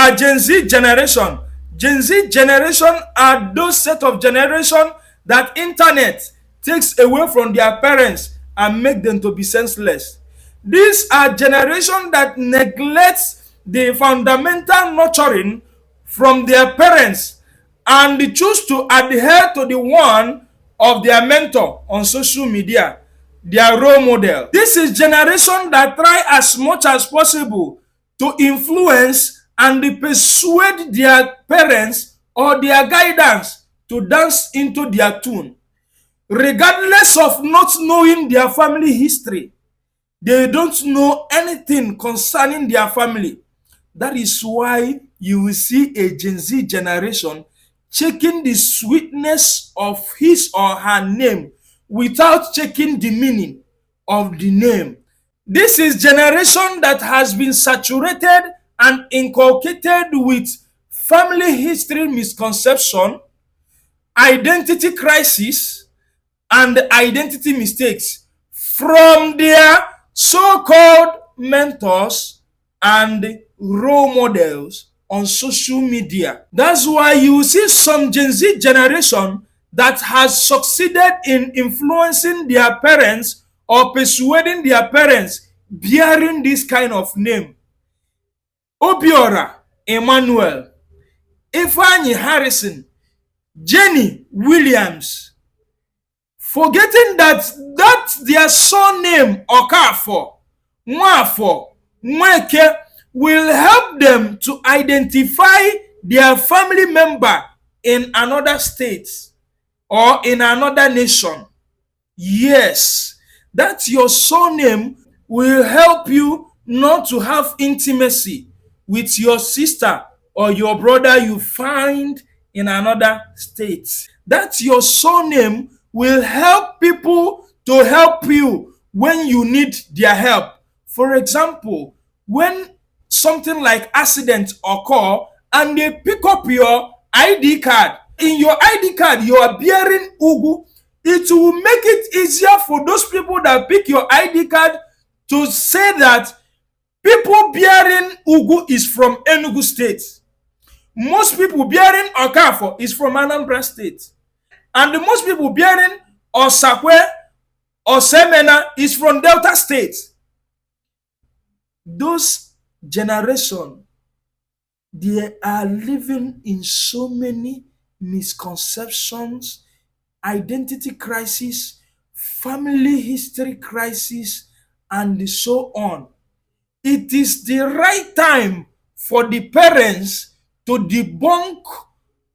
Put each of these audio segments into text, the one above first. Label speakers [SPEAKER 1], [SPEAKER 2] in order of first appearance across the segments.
[SPEAKER 1] are Gen Z generation. Gen Z generation are those set of generation that internet takes away from their parents and make them to be senseless. These are generation that neglects the fundamental nurturing from their parents and they choose to adhere to the one of their mentor on social media, their role model. This is generation that try as much as possible to influence and persuade their parents or their guidance to dance into their tune. Regardless of not knowing their family history, they don't know anything concerning their family. That is why you will see a Gen Z generation checking the sweetness of his or her name without checking the meaning of the name. This is generation that has been saturated and inculcated with family history misconception, identity crisis, and identity mistakes from their so-called mentors and role models on social media. That's why you see some Gen Z generation that has succeeded in influencing their parents or persuading their parents bearing this kind of name. Obiora Emmanuel, Ifeanyi Harrison, Jenny Williams, forgetting that their surname Okafor, Nwafo, Nweke will help them to identify their family member in another state or in another nation. Yes, that your surname will help you not to have intimacy with your sister or your brother you find in another state. That your surname will help people to help you when you need their help. For example, when something like accident occur and they pick up your ID card, in your ID card you are bearing Ugu, it will make it easier for those people that pick your ID card to say that people bearing Ugu is from Enugu State. Most people bearing Okafor is from Anambra State. And the most people bearing Osakwe or Semena is from Delta State. Those generation, they are living in so many misconceptions, identity crisis, family history crisis, and so on. It is the right time for the parents to debunk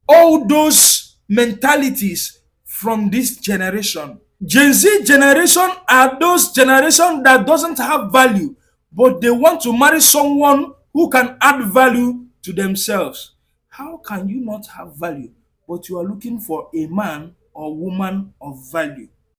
[SPEAKER 1] all those mentalities from this generation. Gen Z generation are those generation that doesn't have value, but they want to marry someone who can add value to themselves. How can you not have value, but you are looking for a man or woman of value?